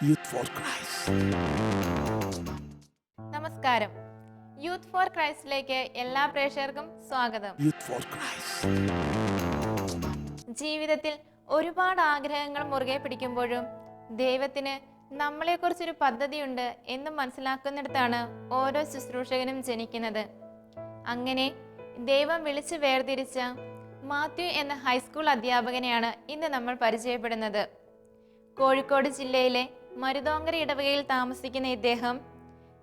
Youth for Christ. നമസ്കാരം. Youth four ക്രൈസ്റ്റിലേക്ക് എല്ലാ പ്രേക്ഷകർക്കും സ്വാഗതം. Youth for Christ. ജീവിതത്തിൽ ഒരുപാട് ആഗ്രഹങ്ങൾ മുറുകെ പിടിക്കുമ്പോഴും ദൈവത്തിന് നമ്മളെക്കുറിച്ചൊരു പദ്ധതിയുണ്ട് എന്ന് മനസ്സിലാക്കുന്നിടത്താണ് ഓരോ ശുശ്രൂഷകനും ജനിക്കുന്നത്. അങ്ങനെ ദൈവം വിളിച്ച് വേർതിരിച്ച മാത്യു എന്ന ഹൈസ്കൂൾ അധ്യാപകനെയാണ് ഇന്ന് നമ്മൾ പരിചയപ്പെടുന്നത്. കോഴിക്കോട് ജില്ലയിലെ മരുതോങ്കര ഇടവകയിൽ താമസിക്കുന്ന ഇദ്ദേഹം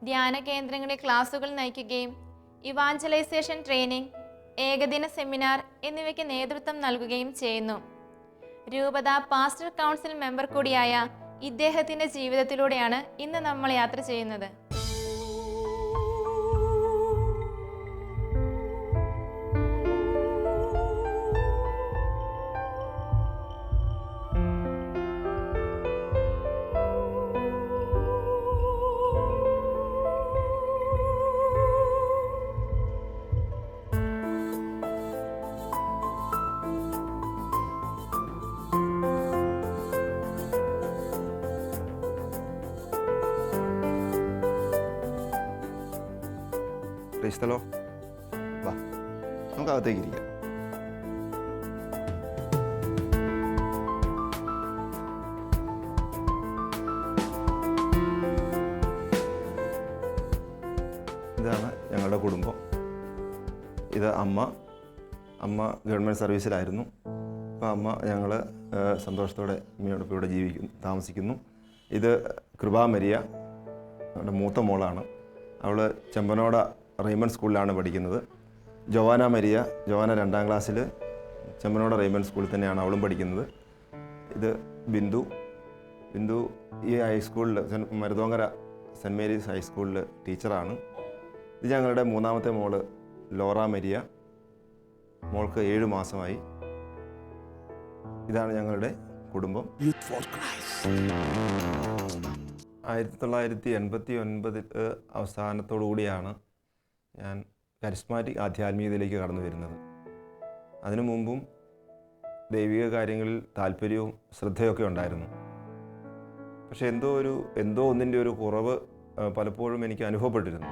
ധ്യാന കേന്ദ്രങ്ങളിൽ ക്ലാസുകൾ നയിക്കുകയും ഇവാഞ്ചലൈസേഷൻ ട്രെയിനിങ്, ഏകദിന സെമിനാർ എന്നിവയ്ക്ക് നേതൃത്വം നൽകുകയും ചെയ്യുന്നു. രൂപത പാസ്റ്റർ കൗൺസിൽ മെമ്പർ കൂടിയായ ഇദ്ദേഹത്തിന്റെ ജീവിതത്തിലൂടെയാണ് ഇന്ന് നമ്മൾ യാത്ര ചെയ്യുന്നത്. ക്രൈസ്തലോ, വാ നമുക്ക് അകത്തേക്ക് ഇരിക്കാം. ഇതാണ് ഞങ്ങളുടെ കുടുംബം. ഇത് അമ്മ ഗവൺമെൻറ് സർവീസിലായിരുന്നു. അപ്പോൾ അമ്മ ഞങ്ങൾ സന്തോഷത്തോടെ അമ്മയോടൊപ്പം ഇവിടെ താമസിക്കുന്നു. ഇത് കൃപാമരിയ, ഞങ്ങളുടെ മൂത്ത മോളാണ്. അവൾ ചെമ്പനോട റെയ്മണ്ട് സ്കൂളിലാണ് പഠിക്കുന്നത്. ജോവാന മരിയ 2ാം ക്ലാസ്സിൽ ചെമ്പനോട റെയ്മണ്ട് സ്കൂളിൽ തന്നെയാണ് അവളും പഠിക്കുന്നത്. ഇത് ബിന്ദു ഈ ഹൈസ്കൂളിൽ മരുതോങ്കര സെൻറ്റ് മേരീസ് ഹൈസ്കൂളിൽ ടീച്ചറാണ്. ഇത് ഞങ്ങളുടെ 3ാമത്തെ മോള് ലോറ മരിയ, മോൾക്ക് 7 മാസമായി. ഇതാണ് ഞങ്ങളുടെ കുടുംബം. 1989 അവസാനത്തോടു കൂടിയാണ് ഞാൻ കരിസ്മാറ്റിക് ആധ്യാത്മികതയിലേക്ക് കടന്നു വരുന്നത്. അതിനു മുമ്പും ദൈവിക കാര്യങ്ങളിൽ താല്പര്യവും ശ്രദ്ധയൊക്കെ ഉണ്ടായിരുന്നു. പക്ഷെ എന്തോ ഒന്നിൻ്റെ ഒരു കുറവ് പലപ്പോഴും എനിക്ക് അനുഭവപ്പെട്ടിരുന്നു.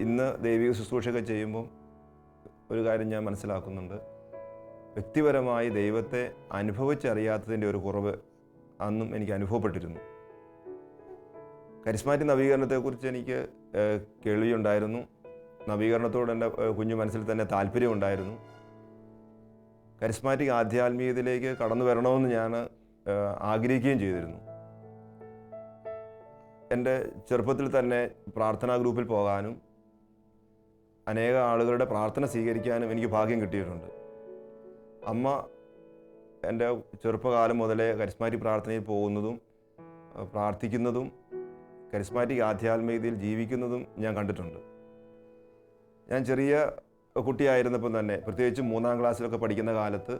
ഇന്ന് ദൈവിക ശുശ്രൂഷയൊക്കെ ചെയ്യുമ്പം ഒരു കാര്യം ഞാൻ മനസ്സിലാക്കുന്നുണ്ട്. വ്യക്തിപരമായി ദൈവത്തെ അനുഭവിച്ചറിയാത്തതിൻ്റെ ഒരു കുറവ് അന്നും എനിക്ക് അനുഭവപ്പെട്ടിരുന്നു. കരിസ്മാറ്റിക് നവീകരണത്തെക്കുറിച്ച് എനിക്ക് കേൾവിയുണ്ടായിരുന്നു. നവീകരണത്തോട് എൻ്റെ കുഞ്ഞു മനസ്സിൽ തന്നെ താല്പര്യമുണ്ടായിരുന്നു. കരിസ്മാറ്റിക് ആധ്യാത്മികതയിലേക്ക് കടന്നു വരണമെന്ന് ഞാൻ ആഗ്രഹിക്കുകയും ചെയ്തിരുന്നു. എൻ്റെ ചെറുപ്പത്തിൽ തന്നെ പ്രാർത്ഥനാ ഗ്രൂപ്പിൽ പോകാനും അനേക ആളുകളുടെ പ്രാർത്ഥന സ്വീകരിക്കാനും എനിക്ക് ഭാഗ്യം കിട്ടിയിട്ടുണ്ട്. അമ്മ എൻ്റെ ചെറുപ്പകാലം മുതലേ കരിസ്മാറ്റിക് പ്രാർത്ഥനയിൽ പോകുന്നതും പ്രാർത്ഥിക്കുന്നതും കരിസ്മാറ്റിക് ആധ്യാത്മികതയിൽ ജീവിക്കുന്നതും ഞാൻ കണ്ടിട്ടുണ്ട്. ഞാൻ ചെറിയ കുട്ടിയായിരുന്നപ്പോൾ തന്നെ, പ്രത്യേകിച്ച് 3ാം ക്ലാസ്സിലൊക്കെ പഠിക്കുന്ന കാലത്ത്,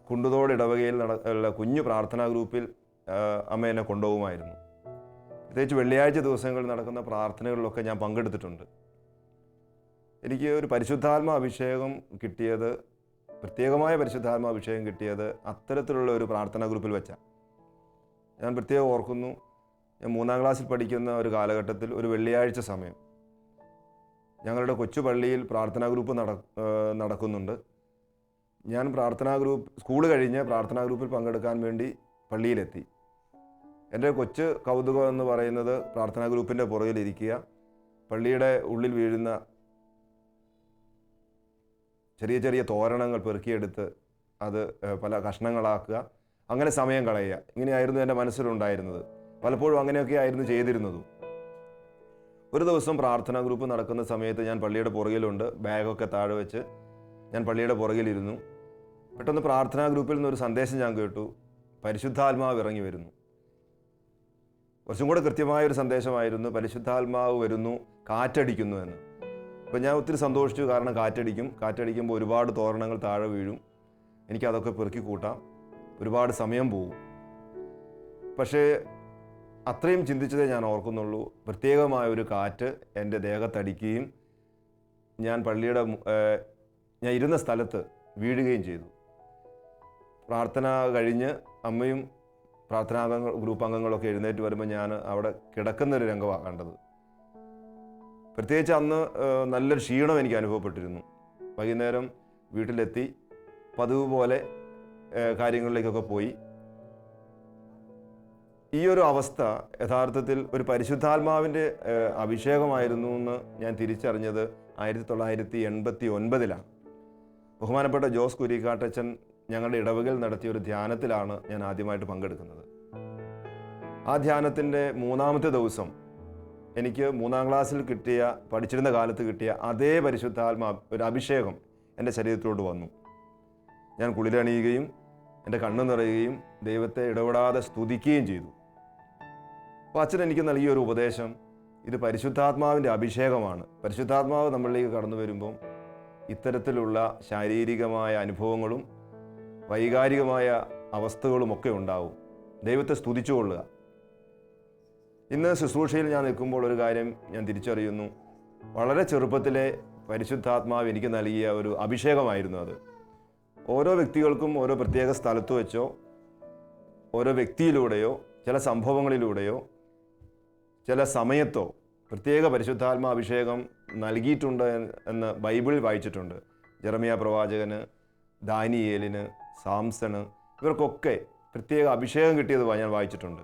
കുണ്ടുതോട് ഇടവകയിൽ ഉള്ള കുഞ്ഞു പ്രാർത്ഥനാ ഗ്രൂപ്പിൽ അമ്മ എന്നെ കൊണ്ടുപോകുമായിരുന്നു. പ്രത്യേകിച്ച് വെള്ളിയാഴ്ച ദിവസങ്ങളിൽ നടക്കുന്ന പ്രാർത്ഥനകളിലൊക്കെ ഞാൻ പങ്കെടുത്തിട്ടുണ്ട്. എനിക്ക് ഒരു പരിശുദ്ധാത്മാഭിഷേകം കിട്ടിയത്, പ്രത്യേകമായ പരിശുദ്ധാത്മാഭിഷേകം കിട്ടിയത് അത്തരത്തിലുള്ള ഒരു പ്രാർത്ഥനാ ഗ്രൂപ്പിൽ വെച്ചാണ്. ഞാൻ പ്രത്യേകം ഓർക്കുന്നു, ഞാൻ 3ാം ക്ലാസ്സിൽ പഠിക്കുന്ന ഒരു കാലഘട്ടത്തിൽ ഒരു വെള്ളിയാഴ്ച സമയം ഞങ്ങളുടെ കൊച്ചു പള്ളിയിൽ പ്രാർത്ഥനാ ഗ്രൂപ്പ് നടക്കുന്നുണ്ട്. ഞാൻ സ്കൂൾ കഴിഞ്ഞ് പ്രാർത്ഥനാ ഗ്രൂപ്പിൽ പങ്കെടുക്കാൻ വേണ്ടി പള്ളിയിലെത്തി. എൻ്റെ കൊച്ചു കൗതുകം എന്ന് പറയുന്നത് പ്രാർത്ഥനാ ഗ്രൂപ്പിൻ്റെ പുറകിലിരിക്കുക, പള്ളിയുടെ ഉള്ളിൽ വീഴുന്ന ചെറിയ തോരണങ്ങൾ പെറുക്കിയെടുത്ത് അത് പല കഷ്ണങ്ങളാക്കുക, അങ്ങനെ സമയം കളയുക. ഇങ്ങനെയായിരുന്നു എൻ്റെ മനസ്സിലുണ്ടായിരുന്നത്. പലപ്പോഴും അങ്ങനെയൊക്കെ ആയിരുന്നു ചെയ്തിരുന്നതും. ഒരു ദിവസം പ്രാർത്ഥനാ ഗ്രൂപ്പ് നടക്കുന്ന സമയത്ത് ഞാൻ പള്ളിയുടെ പുറകിലുണ്ട്. ബാഗൊക്കെ താഴെ വെച്ച് ഞാൻ പള്ളിയുടെ പുറകിലിരുന്നു. പെട്ടെന്ന് പ്രാർത്ഥനാ ഗ്രൂപ്പിൽ നിന്നൊരു സന്ദേശം ഞാൻ കേട്ടു, പരിശുദ്ധാത്മാവ് ഇറങ്ങി വരുന്നു. കുറച്ചും കൂടെ കൃത്യമായൊരു സന്ദേശമായിരുന്നു, പരിശുദ്ധാത്മാവ് വരുന്നു, കാറ്റടിക്കുന്നു എന്ന്. അപ്പം ഞാൻ ഒത്തിരി സന്തോഷിച്ചു. കാരണം കാറ്റടിക്കുമ്പോൾ ഒരുപാട് തോരണങ്ങൾ താഴെ വീഴും, എനിക്കതൊക്കെ പെറുക്കി കൂട്ടാം, ഒരുപാട് സമയം പോകും. പക്ഷേ അത്രയും ചിന്തിച്ചതേ ഞാൻ ഓർക്കുന്നുള്ളൂ. പ്രത്യേകമായൊരു കാറ്റ് എൻ്റെ ദേഹത്തടിക്കുകയും ഞാൻ ഇരുന്ന സ്ഥലത്ത് വീഴുകയും ചെയ്തു. പ്രാർത്ഥന കഴിഞ്ഞ് അമ്മയും ഗ്രൂപ്പ് അംഗങ്ങളൊക്കെ എഴുന്നേറ്റ് വരുമ്പോൾ ഞാൻ അവിടെ കിടക്കുന്നൊരു രംഗമാണ് കണ്ടത്. പ്രത്യേകിച്ച് അന്ന് നല്ലൊരു ക്ഷീണം എനിക്ക് അനുഭവപ്പെട്ടിരുന്നു. വൈകുന്നേരം വീട്ടിലെത്തി പതിവ് പോലെ കാര്യങ്ങളിലേക്കൊക്കെ പോയി. ഈ ഒരു അവസ്ഥ യഥാർത്ഥത്തിൽ ഒരു പരിശുദ്ധാത്മാവിൻ്റെ അഭിഷേകമായിരുന്നു എന്ന് ഞാൻ തിരിച്ചറിഞ്ഞത് 1989 ബഹുമാനപ്പെട്ട ജോസ് കുരിക്കാട്ടച്ചൻ ഞങ്ങളുടെ ഇടവകയിൽ നടത്തിയ ഒരു ധ്യാനത്തിലാണ് ഞാൻ ആദ്യമായിട്ട് പങ്കെടുക്കുന്നത്. ആ ധ്യാനത്തിൻ്റെ 3-ാമത്തെ ദിവസം എനിക്ക് 3-ാം ക്ലാസ്സിൽ പഠിച്ചിരുന്ന കാലത്ത് കിട്ടിയ അതേ പരിശുദ്ധാത്മാ ഒരു അഭിഷേകം എൻ്റെ ശരീരത്തിലോട്ട് വന്നു. ഞാൻ കുളിരണിയുകയും എൻ്റെ കണ്ണു നിറയുകയും ദൈവത്തെ ഇടപെടാതെ സ്തുതിക്കുകയും ചെയ്തു. അപ്പോൾ അച്ഛൻ എനിക്ക് നൽകിയ ഒരു ഉപദേശം, ഇത് പരിശുദ്ധാത്മാവിൻ്റെ അഭിഷേകമാണ്. പരിശുദ്ധാത്മാവ് നമ്മളിലേക്ക് കടന്നു വരുമ്പം ഇത്തരത്തിലുള്ള ശാരീരികമായ അനുഭവങ്ങളും വൈകാരികമായ അവസ്ഥകളുമൊക്കെ ഉണ്ടാവും. ദൈവത്തെ സ്തുതിച്ചുകൊള്ളുക. ഇന്ന് ശുശ്രൂഷയിൽ ഞാൻ നിൽക്കുമ്പോൾ ഒരു കാര്യം ഞാൻ തിരിച്ചറിയുന്നു. വളരെ ചെറുപ്പത്തിലെ പരിശുദ്ധാത്മാവ് എനിക്ക് നൽകിയ ഒരു അഭിഷേകമായിരുന്നു അത്. ഓരോ വ്യക്തികൾക്കും ഓരോ പ്രത്യേക സ്ഥലത്ത് വെച്ചോ ഓരോ വ്യക്തിയിലൂടെയോ ചില സംഭവങ്ങളിലൂടെയോ ചില സമയത്തോ പ്രത്യേക പരിശുദ്ധാത്മാഭിഷേകം നൽകിയിട്ടുണ്ട് എന്ന് ബൈബിളിൽ വായിച്ചിട്ടുണ്ട്. ജെറമിയ പ്രവാചകന്, ദാനിയേലിന്, സാംസണ്, ഇവർക്കൊക്കെ പ്രത്യേക അഭിഷേകം കിട്ടിയത് ഞാൻ വായിച്ചിട്ടുണ്ട്.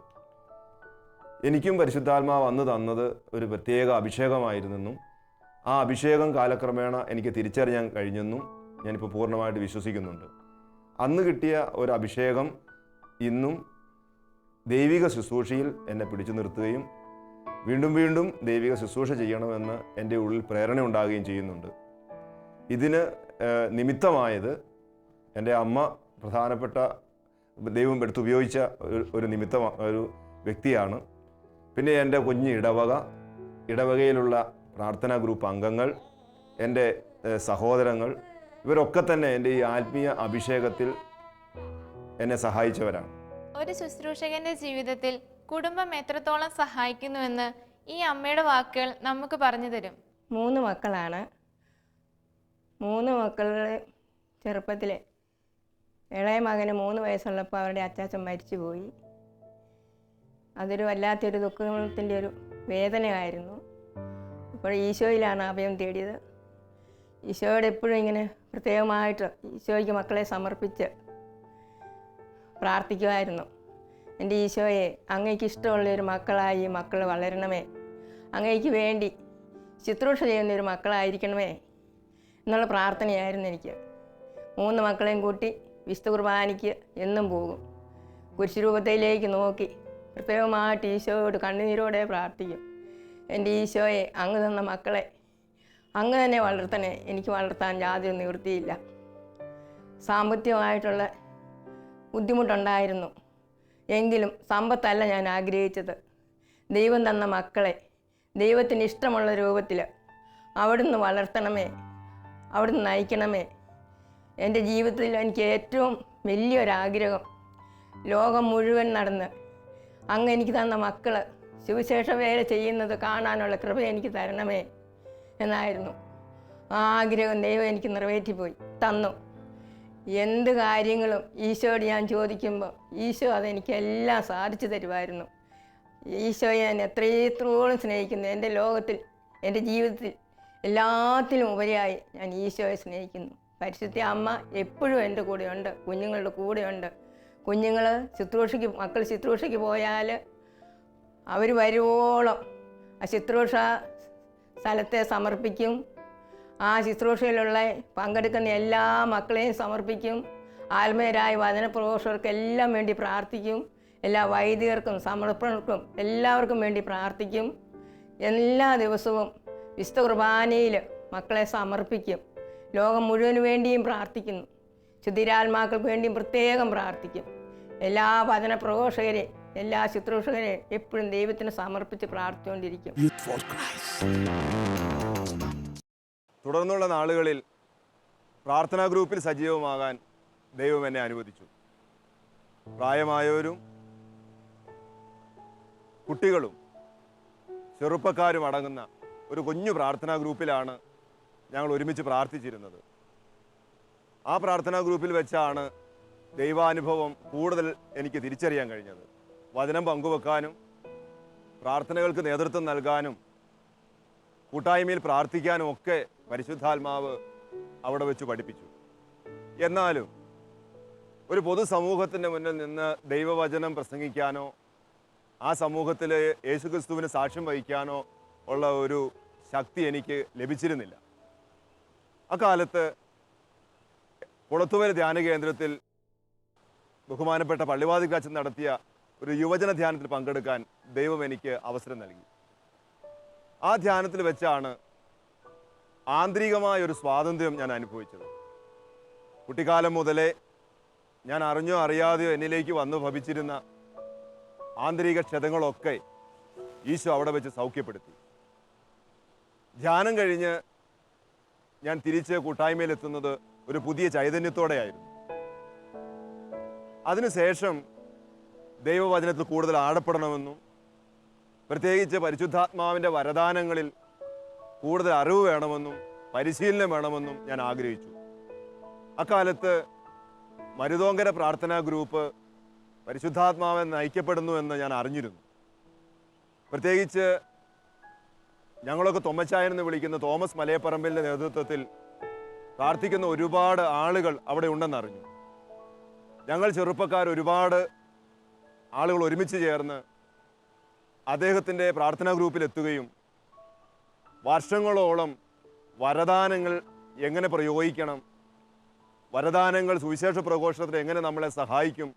എനിക്കും പരിശുദ്ധാത്മാവ് അന്ന് തന്നത് ഒരു പ്രത്യേക അഭിഷേകമായിരുന്നെന്നും ആ അഭിഷേകം കാലക്രമേണ എനിക്ക് തിരിച്ചറിയാൻ കഴിഞ്ഞെന്നും ഞാനിപ്പോൾ പൂർണ്ണമായിട്ട് വിശ്വസിക്കുന്നുണ്ട്. അന്ന് കിട്ടിയ ഒരു അഭിഷേകം ഇന്നും ദൈവിക ശുശ്രൂഷയിൽ എന്നെ പിടിച്ചു നിർത്തുകയും വീണ്ടും വീണ്ടും ദൈവിക ശുശ്രൂഷ ചെയ്യണമെന്ന് എൻ്റെ ഉള്ളിൽ പ്രേരണ ഉണ്ടാകുകയും ചെയ്യുന്നുണ്ട്. ഇതിന് നിമിത്തമായത് എൻ്റെ അമ്മ പ്രധാനപ്പെട്ട ദൈവം എടുത്തുപയോഗിച്ച ഒരു വ്യക്തിയാണ്. പിന്നെ എൻ്റെ കുഞ്ഞ് ഇടവകയിലുള്ള പ്രാർത്ഥനാ ഗ്രൂപ്പ് അംഗങ്ങൾ, എൻ്റെ സഹോദരങ്ങൾ, ഇവരൊക്കെ തന്നെ എൻ്റെ ഈ ആത്മീയ അഭിഷേകത്തിൽ എന്നെ സഹായിച്ചവരാണ്. ഒരു ശുശ്രൂഷകന്റെ ജീവിതത്തിൽ കുടുംബം എത്രത്തോളം സഹായിക്കുന്നുവെന്ന് ഈ അമ്മയുടെ വാക്കുകൾ നമുക്ക് പറഞ്ഞു തരും. 3 മക്കളാണ്. 3 മക്കളുടെ ചെറുപ്പത്തിൽ ഇളയ മകന് 3 വയസ്സുള്ളപ്പോൾ അവരുടെ അച്ചാച്ചൻ മരിച്ചുപോയി. അതൊരു വല്ലാത്തൊരു ദുഃഖത്തിൻ്റെ ഒരു വേദനയായിരുന്നു. അപ്പോൾ ഈശോയിലാണ് അഭയം തേടിയത്. ഈശോയോട് എപ്പോഴും ഇങ്ങനെ പ്രത്യേകമായിട്ട് ഈശോയ്ക്ക് മക്കളെ സമർപ്പിച്ച് പ്രാർത്ഥിക്കുമായിരുന്നു. എൻ്റെ ഈശോയെ, അങ്ങേക്ക് ഇഷ്ടമുള്ളൊരു മക്കളായി മക്കൾ വളരണമേ, അങ്ങേക്ക് വേണ്ടി ശുശ്രൂഷ ചെയ്യുന്നൊരു മക്കളായിരിക്കണമേ എന്നുള്ള പ്രാർത്ഥനയായിരുന്നു എനിക്ക്. 3 മക്കളെയും കൂട്ടി വിശുദ്ധ കുർബാനയ്ക്ക് എന്നും പോകും. കുരിശുരൂപത്തിലേക്ക് നോക്കി പ്രത്യേകമായിട്ട് ഈശോയോട് കണ്ണുനീരോടെ പ്രാർത്ഥിക്കും. എൻ്റെ ഈശോയെ, അങ്ങ് തന്ന മക്കളെ അങ്ങ് തന്നെ വളർത്തണേ, എനിക്ക് വളർത്താൻ യാതൊരു നിവൃത്തിയില്ല. സാമ്പത്തികമായിട്ടുള്ള ബുദ്ധിമുട്ടുണ്ടായിരുന്നു. എങ്കിലും സമ്പത്തല്ല ഞാൻ ആഗ്രഹിച്ചത്. ദൈവം തന്ന മക്കളെ ദൈവത്തിന് ഇഷ്ടമുള്ള രൂപത്തിൽ അവിടുന്ന് വളർത്തണമേ, അവിടുന്ന് നയിക്കണമേ. എൻ്റെ ജീവിതത്തിൽ എനിക്ക് ഏറ്റവും വലിയൊരാഗ്രഹം ലോകം മുഴുവൻ നടന്ന് അങ്ങ് എനിക്ക് തന്ന മക്കൾ സുവിശേഷ വേല ചെയ്യുന്നത് കാണാനുള്ള കൃപ എനിക്ക് തരണമേ എന്നായിരുന്നു. ആ ആഗ്രഹം ദൈവം എനിക്ക് നിറവേറ്റിപ്പോയി തന്നു. എന്ത് കാര്യങ്ങളും ഈശോയോട് ഞാൻ ചോദിക്കുമ്പോൾ ഈശോ അതെനിക്കെല്ലാം സാധിച്ചു തരുമായിരുന്നു. ഈശോയെ ഞാൻ എത്രത്തോളം സ്നേഹിക്കുന്നു. എൻ്റെ ലോകത്തിൽ, എൻ്റെ ജീവിതത്തിൽ എല്ലാത്തിലും ഉപരിയായി ഞാൻ ഈശോയെ സ്നേഹിക്കുന്നു. പരിശുദ്ധ അമ്മ എപ്പോഴും എൻ്റെ കൂടെയുണ്ട്, കുഞ്ഞുങ്ങളുടെ കൂടെയുണ്ട്. കുഞ്ഞുങ്ങൾ മക്കൾ ശുശ്രൂഷയ്ക്ക് പോയാൽ അവർ വരുവോളം ആ ശുശ്രൂഷ സ്ഥലത്തെ സമർപ്പിക്കും. ആ ശുശ്രൂഷയിലുള്ള പങ്കെടുക്കുന്ന എല്ലാ മക്കളെയും സമർപ്പിക്കും. ആത്മീയരായ വചനപ്രഘോഷകർക്കെല്ലാം വേണ്ടി പ്രാർത്ഥിക്കും. എല്ലാ വൈദികർക്കും സമർപ്പണർക്കും എല്ലാവർക്കും വേണ്ടി പ്രാർത്ഥിക്കും. എല്ലാ ദിവസവും വിശുദ്ധ കുർബാനയിൽ മക്കളെ സമർപ്പിക്കും. ലോകം മുഴുവന് വേണ്ടിയും പ്രാർത്ഥിക്കുന്നു. ശുദ്ധിരാത്മാക്കൾക്ക് വേണ്ടിയും പ്രത്യേകം പ്രാർത്ഥിക്കും. എല്ലാ വചനപ്രഘോഷകരെയും എല്ലാ ശുശ്രൂഷകരെയും എപ്പോഴും ദൈവത്തിന് സമർപ്പിച്ച് പ്രാർത്ഥിച്ചുകൊണ്ടിരിക്കും. Youth for Christ. തുടർന്നുള്ള നാളുകളിൽ പ്രാർത്ഥനാ ഗ്രൂപ്പിൽ സജീവമാകാൻ ദൈവം എന്നെ അനുവദിച്ചു. പ്രായമായവരും കുട്ടികളും ചെറുപ്പക്കാരും അടങ്ങുന്ന ഒരു കുഞ്ഞു പ്രാർത്ഥനാ ഗ്രൂപ്പിലാണ് ഞങ്ങൾ ഒരുമിച്ച് പ്രാർത്ഥിച്ചിരുന്നത്. ആ പ്രാർത്ഥനാ ഗ്രൂപ്പിൽ വെച്ചാണ് ദൈവാനുഭവം കൂടുതൽ എനിക്ക് തിരിച്ചറിയാൻ കഴിഞ്ഞത്. വചനം പങ്കുവെക്കാനും പ്രാർത്ഥനകൾക്ക് നേതൃത്വം നൽകാനും കൂട്ടായ്മയിൽ പ്രാർത്ഥിക്കാനും ഒക്കെ പരിശുദ്ധാത്മാവ് അവിടെ വെച്ച് പഠിപ്പിച്ചു. എന്നാലും ഒരു പൊതുസമൂഹത്തിൻ്റെ മുന്നിൽ നിന്ന് ദൈവവചനം പ്രസംഗിക്കാനോ ആ സമൂഹത്തിൽ യേശുക്രിസ്തുവിന് സാക്ഷ്യം വഹിക്കാനോ ഉള്ള ഒരു ശക്തി എനിക്ക് ലഭിച്ചിരുന്നില്ല. അക്കാലത്ത് കുളത്തുവര ധ്യാന കേന്ദ്രത്തിൽ ബഹുമാനപ്പെട്ട പള്ളിവാതിൽക്കച്ചൻ നടത്തിയ ഒരു യുവജന ധ്യാനത്തിൽ പങ്കെടുക്കാൻ ദൈവം എനിക്ക് അവസരം നൽകി. ആ ധ്യാനത്തിൽ വെച്ചാണ് ആന്തരികമായ ഒരു സ്വാതന്ത്ര്യം ഞാൻ അനുഭവിച്ചത്. കുട്ടിക്കാലം മുതലേ ഞാൻ അറിഞ്ഞോ അറിയാതെയോ എന്നിലേക്ക് വന്നു ഭവിച്ചിരുന്ന ആന്തരിക ക്ഷതങ്ങളൊക്കെ ഈശോ അവിടെ വെച്ച് സൗഖ്യപ്പെടുത്തി. ധ്യാനം കഴിഞ്ഞ് ഞാൻ തിരിച്ച് കൂട്ടായ്മയിലെത്തുന്നത് ഒരു പുതിയ ചൈതന്യത്തോടെയായിരുന്നു. അതിനുശേഷം ദൈവവചനത്തിൽ കൂടുതൽ ആഴപ്പെടണമെന്നും പ്രത്യേകിച്ച് പരിശുദ്ധാത്മാവിൻ്റെ വരദാനങ്ങളിൽ കൂടുതൽ അറിവ് വേണമെന്നും പരിശീലനം വേണമെന്നും ഞാൻ ആഗ്രഹിച്ചു. അക്കാലത്ത് മരുതോങ്കര പ്രാർത്ഥനാ ഗ്രൂപ്പ് പരിശുദ്ധാത്മാവെ നയിക്കപ്പെടുന്നു എന്ന് ഞാൻ അറിഞ്ഞിരുന്നു. പ്രത്യേകിച്ച് ഞങ്ങളൊക്കെ തൊമ്മച്ചായൻ എന്ന് വിളിക്കുന്ന തോമസ് മലയപ്പറമ്പിലിൻ്റെ നേതൃത്വത്തിൽ പ്രാർത്ഥിക്കുന്ന ഒരുപാട് ആളുകൾ അവിടെ ഉണ്ടെന്നറിഞ്ഞു. ഞങ്ങൾ ചെറുപ്പക്കാർ ഒരുപാട് ആളുകൾ ഒരുമിച്ച് ചേർന്ന് അദ്ദേഹത്തിൻ്റെ പ്രാർത്ഥനാ ഗ്രൂപ്പിലെത്തുകയും വർഷങ്ങളോളം വരദാനങ്ങൾ എങ്ങനെ പ്രയോഗിക്കണം, വരദാനങ്ങൾ സുവിശേഷ പ്രഘോഷണത്തിന് എങ്ങനെ നമ്മളെ സഹായിക്കും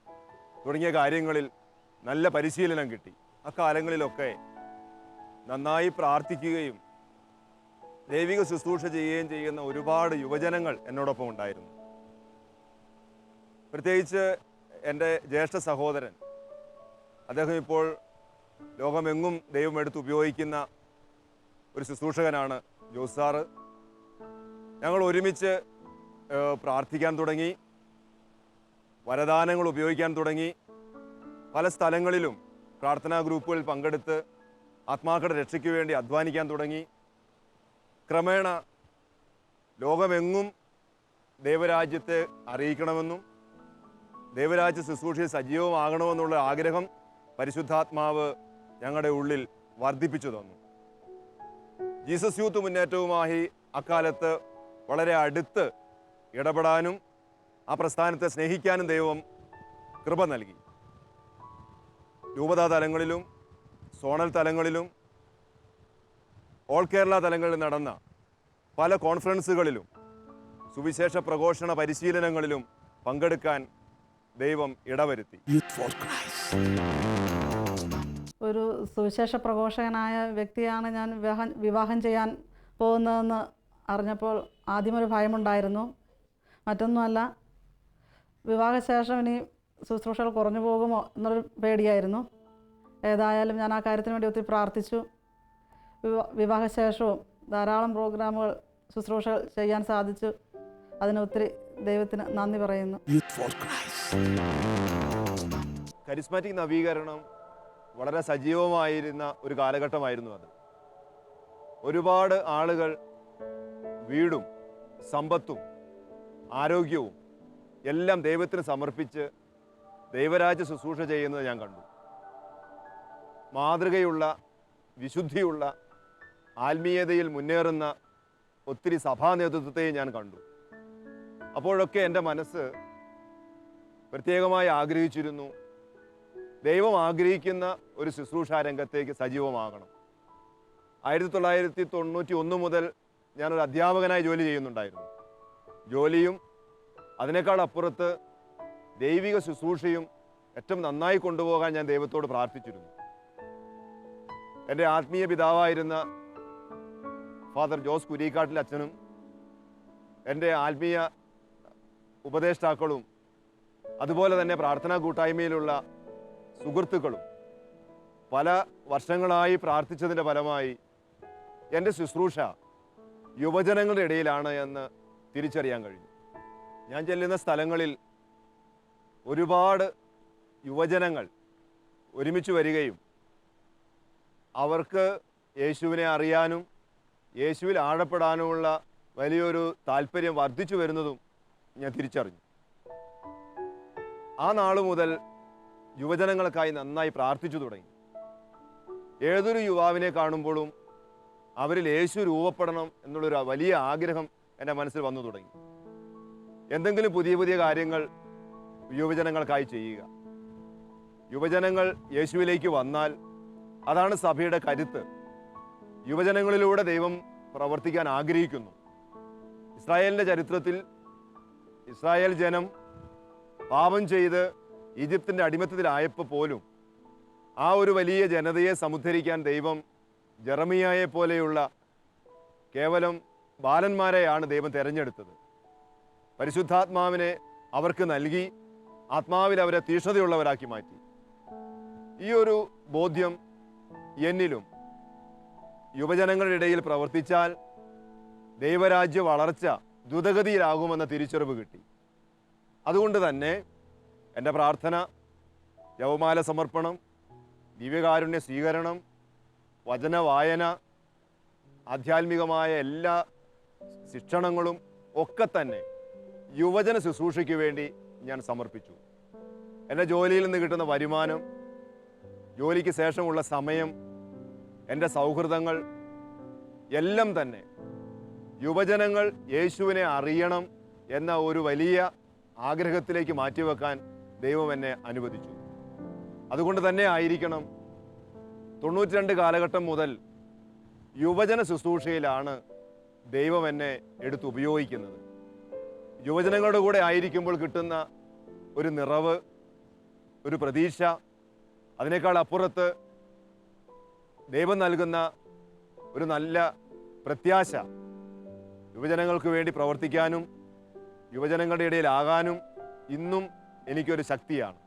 തുടങ്ങിയ കാര്യങ്ങളിൽ നല്ല പരിശീലനം കിട്ടി. അക്കാലങ്ങളിലൊക്കെ നന്നായി പ്രാർത്ഥിക്കുകയും ദൈവിക ശുശ്രൂഷ ചെയ്യുകയും ചെയ്യുന്ന ഒരുപാട് യുവജനങ്ങൾ എന്നോടൊപ്പം ഉണ്ടായിരുന്നു. പ്രത്യേകിച്ച് എൻ്റെ ജ്യേഷ്ഠ സഹോദരൻ, അദ്ദേഹം ഇപ്പോൾ ലോകമെങ്ങും ദൈവം എടുത്ത് ഉപയോഗിക്കുന്ന ഒരു ശുശ്രൂഷകനാണ് ജോസ് സാറ്. ഞങ്ങൾ ഒരുമിച്ച് പ്രാർത്ഥിക്കാൻ തുടങ്ങി, വരദാനങ്ങൾ ഉപയോഗിക്കാൻ തുടങ്ങി. പല സ്ഥലങ്ങളിലും പ്രാർത്ഥനാ ഗ്രൂപ്പുകളിൽ പങ്കെടുത്ത് ആത്മാക്കളുടെ രക്ഷയ്ക്ക് വേണ്ടി അധ്വാനിക്കാൻ തുടങ്ങി. ക്രമേണ ലോകമെങ്ങും ദൈവരാജ്യത്തെ അറിയിക്കണമെന്നും ദൈവരാജ്യ ശുശ്രൂഷയിൽ സജീവമാകണമെന്നുള്ള ആഗ്രഹം പരിശുദ്ധാത്മാവ് ഞങ്ങളുടെ ഉള്ളിൽ വർദ്ധിപ്പിച്ചു തന്നു. ജീസസ് യൂത്ത് മുന്നേറ്റവുമായി അക്കാലത്ത് വളരെ അടുത്ത് ഇടപെടാനും ആ പ്രസ്ഥാനത്തെ സ്നേഹിക്കാനും ദൈവം കൃപ നൽകി. രൂപതാ തലങ്ങളിലും സോണൽ തലങ്ങളിലും ഓൾ കേരള തലങ്ങളിൽ നടന്ന പല കോൺഫറൻസുകളിലും സുവിശേഷ പ്രഘോഷണ പരിശീലനങ്ങളിലും പങ്കെടുക്കാൻ ദൈവം ഇടവരുത്തി. Youth for Christ. ഒരു സുവിശേഷ പ്രഘോഷകനായ വ്യക്തിയാണ് ഞാൻ വിവാഹം ചെയ്യാൻ പോകുന്നതെന്ന് അറിഞ്ഞപ്പോൾ ആദ്യമൊരു ഭയമുണ്ടായിരുന്നു. മറ്റൊന്നുമല്ല, വിവാഹശേഷം ഇനി ശുശ്രൂഷകൾ കുറഞ്ഞു പോകുമോ എന്നൊരു പേടിയായിരുന്നു. ഏതായാലും ഞാൻ ആ കാര്യത്തിന് വേണ്ടി ഒത്തിരി പ്രാർത്ഥിച്ചു. വിവാഹശേഷവും ധാരാളം പ്രോഗ്രാമുകൾ ശുശ്രൂഷകൾ ചെയ്യാൻ സാധിച്ചു. അതിനൊത്തിരി ദൈവത്തിന് നന്ദി പറയുന്നു. Youth for Christ. കരിസ്മാറ്റിക് നവീകരണം വളരെ സജീവമായിരുന്ന ഒരു കാലഘട്ടമായിരുന്നു അത്. ഒരുപാട് ആളുകൾ വീടും സമ്പത്തും ആരോഗ്യവും എല്ലാം ദൈവത്തിന് സമർപ്പിച്ച് ദൈവരാജ്യ ശുശ്രൂഷ ചെയ്യുന്നത് ഞാൻ കണ്ടു. മാതൃകയുള്ള, വിശുദ്ധിയുള്ള, ആത്മീയതയിൽ മുന്നേറുന്ന ഒത്തിരി സഭാ നേതൃത്വത്തെയും ഞാൻ കണ്ടു. അപ്പോഴൊക്കെ എൻ്റെ മനസ്സ് പ്രത്യേകമായി ആഗ്രഹിച്ചിരുന്നു, ദൈവം ആഗ്രഹിക്കുന്ന ഒരു ശുശ്രൂഷാ രംഗത്തേക്ക് സജീവമാകണം. 1991 മുതൽ ഞാനൊരു അധ്യാപകനായി ജോലി ചെയ്യുന്നുണ്ടായിരുന്നു. ജോലിയും അതിനേക്കാൾ അപ്പുറത്ത് ദൈവിക ശുശ്രൂഷയും ഏറ്റവും നന്നായി കൊണ്ടുപോകാൻ ഞാൻ ദൈവത്തോട് പ്രാർത്ഥിച്ചിരുന്നു. എൻ്റെ ആത്മീയ പിതാവായിരുന്ന ഫാദർ ജോസ് കുരീക്കാട്ടിൽ അച്ഛനും എൻ്റെ ആത്മീയ ഉപദേഷ്ടാക്കളും അതുപോലെ തന്നെ പ്രാർത്ഥനാ കൂട്ടായ്മയിലുള്ള സുഹൃത്തുക്കളും പല വർഷങ്ങളായി പ്രാർത്ഥിച്ചതിൻ്റെ ഫലമായി എൻ്റെ ശുശ്രൂഷ യുവജനങ്ങളുടെ ഇടയിലാണ് എന്ന് തിരിച്ചറിയാൻ കഴിഞ്ഞു. ഞാൻ ചെല്ലുന്ന സ്ഥലങ്ങളിൽ ഒരുപാട് യുവജനങ്ങൾ ഒരുമിച്ച് വരികയും അവർക്ക് യേശുവിനെ അറിയാനും യേശുവിൽ ആഴപ്പെടാനുമുള്ള വലിയൊരു താല്പര്യം വർദ്ധിച്ചു വരുന്നതും ഞാൻ തിരിച്ചറിഞ്ഞു. ആ നാൾ മുതൽ യുവജനങ്ങൾക്കായി നന്നായി പ്രാർത്ഥിച്ചു തുടങ്ങി. ഏതൊരു യുവാവിനെ കാണുമ്പോഴും അവരിൽ യേശു രൂപപ്പെടണം എന്നുള്ളൊരു വലിയ ആഗ്രഹം എൻ്റെ മനസ്സിൽ വന്നു തുടങ്ങി. എന്തെങ്കിലും പുതിയ പുതിയ കാര്യങ്ങൾ യുവജനങ്ങൾക്കായി ചെയ്യുക. യുവജനങ്ങൾ യേശുവിലേക്ക് വന്നാൽ അതാണ് സഭയുടെ കരുത്ത്. യുവജനങ്ങളിലൂടെ ദൈവം പ്രവർത്തിക്കാൻ ആഗ്രഹിക്കുന്നു. ഇസ്രായേലിൻ്റെ ചരിത്രത്തിൽ ഇസ്രായേൽ ജനം പാപം ചെയ്ത് ഈജിപ്തിൻ്റെ അടിമത്തത്തിലായപ്പോൾ പോലും ആ ഒരു വലിയ ജനതയെ സമുദ്ധരിക്കാൻ ദൈവം ജെറമിയായെ പോലെയുള്ള കേവലം ബാലന്മാരെയാണ് ദൈവം തിരഞ്ഞെടുത്തത്. പരിശുദ്ധാത്മാവിനെ അവർക്ക് നൽകി ആത്മാവിൽ അവരെ തീഷ്ണതയുള്ളവരാക്കി മാറ്റി. ഈ ഒരു ബോധ്യം എന്നിലും യുവജനങ്ങളുടെ ഇടയിൽ പ്രവർത്തിച്ചാൽ ദൈവരാജ്യ വളർച്ച ദ്രുതഗതിയിലാകുമെന്ന തിരിച്ചറിവ് കിട്ടി. അതുകൊണ്ട് തന്നെ എൻ്റെ പ്രാർത്ഥന, ജപമാല സമർപ്പണം, ദിവ്യകാരുണ്യ സ്വീകരണം, വചന വായന, ആധ്യാത്മികമായ എല്ലാ ശിക്ഷണങ്ങളും ഒക്കെ തന്നെ യുവജന ശുശ്രൂഷയ്ക്ക് വേണ്ടി ഞാൻ സമർപ്പിച്ചു. എൻ്റെ ജോലിയിൽ നിന്ന് കിട്ടുന്ന വരുമാനം, ജോലിക്ക് ശേഷമുള്ള സമയം, എൻ്റെ സൗഹൃദങ്ങൾ എല്ലാം തന്നെ യുവജനങ്ങൾ യേശുവിനെ അറിയണം എന്ന ഒരു വലിയ ആഗ്രഹത്തിലേക്ക് മാറ്റിവെക്കാൻ ദൈവം എന്നെ അനുവദിച്ചു. അതുകൊണ്ട് തന്നെ ആയിരിക്കണം 92 കാലഘട്ടം മുതൽ യുവജന ശുശ്രൂഷയിലാണ് ദൈവം എന്നെ എടുത്തുപയോഗിക്കുന്നത്. യുവജനങ്ങളുടെ കൂടെ ആയിരിക്കുമ്പോൾ കിട്ടുന്ന ഒരു നിറവ്, ഒരു പ്രതീക്ഷ, അതിനേക്കാൾ അപ്പുറത്ത് ദൈവം നൽകുന്ന ഒരു നല്ല പ്രത്യാശ, യുവജനങ്ങൾക്ക് വേണ്ടി പ്രവർത്തിക്കാനും യുവജനങ്ങളുടെ ഇടയിലാകാനും ഇന്നും എനിക്കൊരു ശക്തിയാണ്.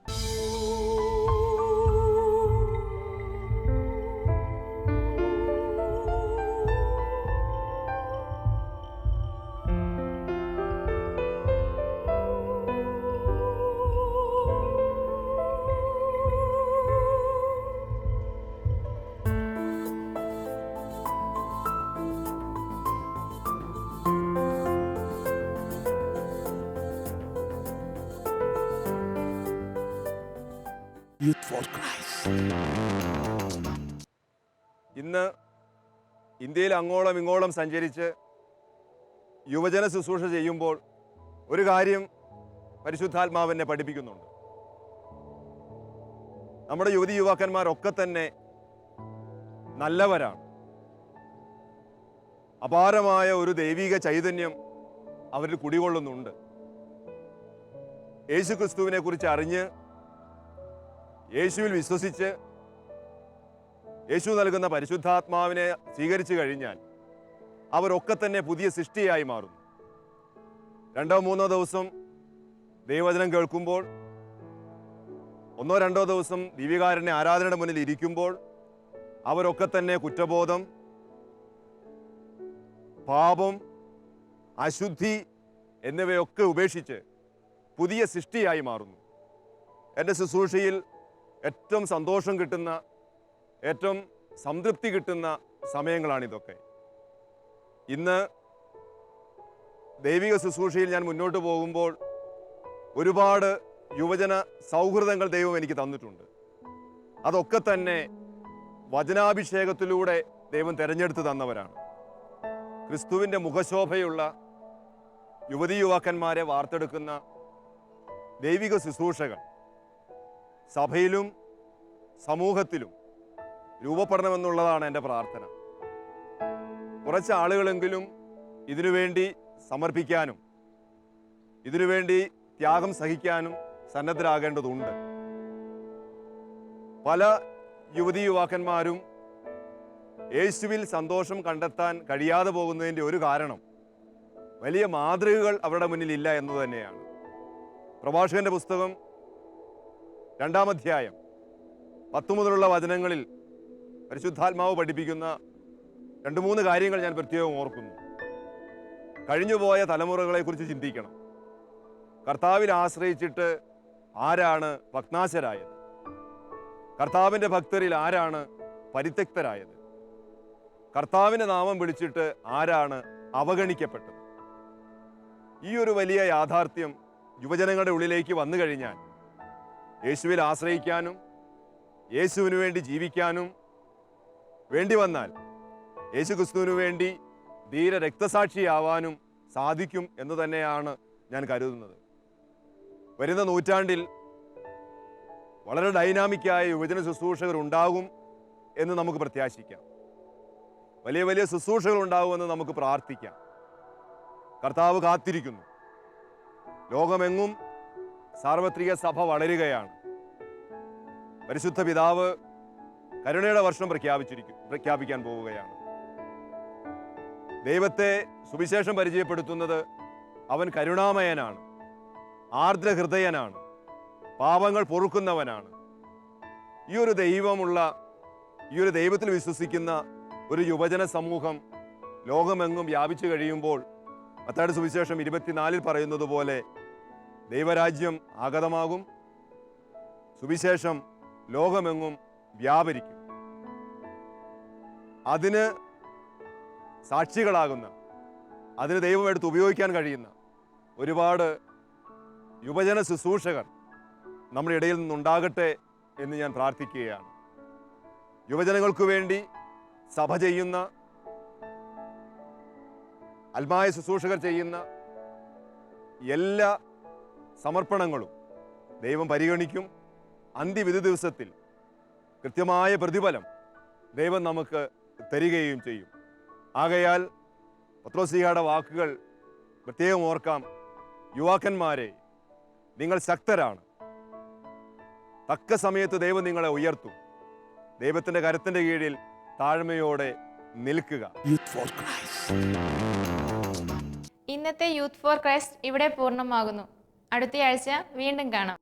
Youth for Christ. ഇന്ന് ഇന്ത്യയിൽ അങ്ങോളം ഇങ്ങോളം സഞ്ചരിച്ച് യുവജന ശുശ്രൂഷ ചെയ്യുമ്പോൾ ഒരു കാര്യം പരിശുദ്ധാത്മാവിനെ പഠിപ്പിക്കുന്നുണ്ട്. നമ്മുടെ യുവതി യുവാക്കന്മാരൊക്കെ തന്നെ നല്ലവരാണ്. അപാരമായ ഒരു ദൈവിക ചൈതന്യം അവരിൽ കുടികൊള്ളുന്നുണ്ട്. യേശു ക്രിസ്തുവിനെ കുറിച്ച് അറിഞ്ഞ് യേശുവിൽ വിശ്വസിച്ച് യേശു നൽകുന്ന പരിശുദ്ധാത്മാവിനെ സ്വീകരിച്ചു കഴിഞ്ഞാൽ അവരൊക്കെ തന്നെ പുതിയ സൃഷ്ടിയായി മാറുന്നു. 2-3 ദിവസം ദൈവവചനം കേൾക്കുമ്പോൾ, 1-2 ദിവസം ദിവ്യകാരുണ്യ ആരാധനയുടെ മുന്നിൽ ഇരിക്കുമ്പോൾ അവരൊക്കെ തന്നെ കുറ്റബോധം, പാപം, അശുദ്ധി എന്നിവയൊക്കെ ഉപേക്ഷിച്ച് പുതിയ സൃഷ്ടിയായി മാറുന്നു. എൻ്റെ ശുശ്രൂഷയിൽ ഏറ്റവും സന്തോഷം കിട്ടുന്ന, ഏറ്റവും സംതൃപ്തി കിട്ടുന്ന സമയങ്ങളാണിതൊക്കെ. ഇന്ന് ദൈവിക ശുശ്രൂഷയിൽ ഞാൻ മുന്നോട്ട് പോകുമ്പോൾ ഒരുപാട് യുവജന സൗഹൃദങ്ങൾ ദൈവം എനിക്ക് തന്നിട്ടുണ്ട്. അതൊക്കെ തന്നെ വചനാഭിഷേകത്തിലൂടെ ദൈവം തിരഞ്ഞെടുത്ത് തന്നവരാണ്. ക്രിസ്തുവിൻ്റെ മുഖശോഭയുള്ള യുവതി യുവാക്കന്മാരെ വാർത്തെടുക്കുന്ന ദൈവിക ശുശ്രൂഷകൾ സഭയിലും സമൂഹത്തിലും രൂപപ്പെടണമെന്നുള്ളതാണ് എൻ്റെ പ്രാർത്ഥന. കുറച്ച് ആളുകളെങ്കിലും ഇതിനുവേണ്ടി സമർപ്പിക്കാനും ഇതിനുവേണ്ടി ത്യാഗം സഹിക്കാനും സന്നദ്ധരാകേണ്ടതുണ്ട്. പല യുവതി യുവാക്കന്മാരും യേശുവിൽ സന്തോഷം കണ്ടെത്താൻ കഴിയാതെ പോകുന്നതിൻ്റെ ഒരു കാരണം വലിയ മാതൃകകൾ അവരുടെ മുന്നിലില്ല എന്ന് തന്നെയാണ്. പ്രഭാഷകന്റെ പുസ്തകം 2-ാം അധ്യായം 10 മുതലുള്ള വചനങ്ങളിൽ പരിശുദ്ധാത്മാവ് പഠിപ്പിക്കുന്ന 2-3 കാര്യങ്ങൾ ഞാൻ പ്രത്യേകം ഓർക്കുന്നു. കഴിഞ്ഞുപോയ തലമുറകളെക്കുറിച്ച് ചിന്തിക്കണം. കർത്താവിൽ ആശ്രയിച്ചിട്ട് ആരാണ് ഭഗ്നാശരായത്? കർത്താവിൻ്റെ ഭക്തരിൽ ആരാണ് പരിത്യക്തരായത്? കർത്താവിൻ്റെ നാമം വിളിച്ചിട്ട് ആരാണ് അവഗണിക്കപ്പെട്ടത്? ഈ ഒരു വലിയ യാഥാർത്ഥ്യം യുവജനങ്ങളുടെ ഉള്ളിലേക്ക് വന്നു കഴിഞ്ഞാൽ യേശുവിൽ ആശ്രയിക്കാനും യേശുവിനു വേണ്ടി ജീവിക്കാനും വേണ്ടി വന്നാൽ യേശു ക്രിസ്തുവിനു വേണ്ടി ധീര രക്തസാക്ഷിയാവാനും സാധിക്കും എന്ന് തന്നെയാണ് ഞാൻ കരുതുന്നത്. വരുന്ന നൂറ്റാണ്ടിൽ വളരെ ഡൈനാമിക്കായ യുവജന ശുശ്രൂഷകർ ഉണ്ടാകും എന്ന് നമുക്ക് പ്രത്യാശിക്കാം. വലിയ വലിയ ശുശ്രൂഷകൾ ഉണ്ടാകുമെന്ന് നമുക്ക് പ്രാർത്ഥിക്കാം. കർത്താവ് കാത്തിരിക്കുന്നു. ലോകമെങ്ങും സാർവത്രിക സഭ വളരുകയാണ്. പരിശുദ്ധ പിതാവ് കരുണയുടെ വർഷം പ്രഖ്യാപിക്കാൻ പോവുകയാണ്. ദൈവത്തെ സുവിശേഷം പരിചയപ്പെടുത്തുന്നത് അവൻ കരുണാമയനാണ്, ആർദ്രഹൃദയനാണ്, പാപങ്ങൾ പൊറുക്കുന്നവനാണ്. ഈ ഒരു ദൈവത്തിൽ വിശ്വസിക്കുന്ന ഒരു യുവജന സമൂഹം ലോകമെങ്ങും വ്യാപിച്ചു കഴിയുമ്പോൾ മത്തായിയുടെ സുവിശേഷം 24 പറയുന്നത് പോലെ ദൈവരാജ്യം ആഗതമാകും, സുവിശേഷം ലോകമെങ്ങും വ്യാപരിക്കും. അതിന് സാക്ഷികളാകുന്ന, അതിന് ദൈവം എടുത്ത് ഉപയോഗിക്കാൻ കഴിയുന്ന ഒരുപാട് യുവജന ശുശ്രൂഷകർ നമ്മുടെ ഇടയിൽ നിന്നുണ്ടാകട്ടെ എന്ന് ഞാൻ പ്രാർത്ഥിക്കുകയാണ്. യുവജനങ്ങൾക്ക് വേണ്ടി സഭ ചെയ്യുന്ന, ആത്മായ ശുശ്രൂഷകർ ചെയ്യുന്ന എല്ലാ സമർപ്പണങ്ങളും ദൈവം പരിഗണിക്കും. അന്ത്യവിധി ദിവസത്തിൽ കൃത്യമായ പ്രതിഫലം ദൈവം നമുക്ക് തരികയും ചെയ്യും. ആകയാൽ പത്രോസ്ലീഹായുടെ വാക്കുകൾ പ്രത്യേകം ഓർക്കാം. യുവാക്കന്മാരെ, നിങ്ങൾ ശക്തരാണ്. തക്ക സമയത്ത് ദൈവം നിങ്ങളെ ഉയർത്തും. ദൈവത്തിൻ്റെ കരത്തിൻ്റെ കീഴിൽ താഴ്മയോടെ നിൽക്കുക. Youth for Christ. ഇന്നത്തെ യൂത്ത് ഫോർ ക്രൈസ്റ്റ് ഇവിടെ പൂർണ്ണമാകുന്നു. അടുത്തയാഴ്ച വീണ്ടും കാണാം.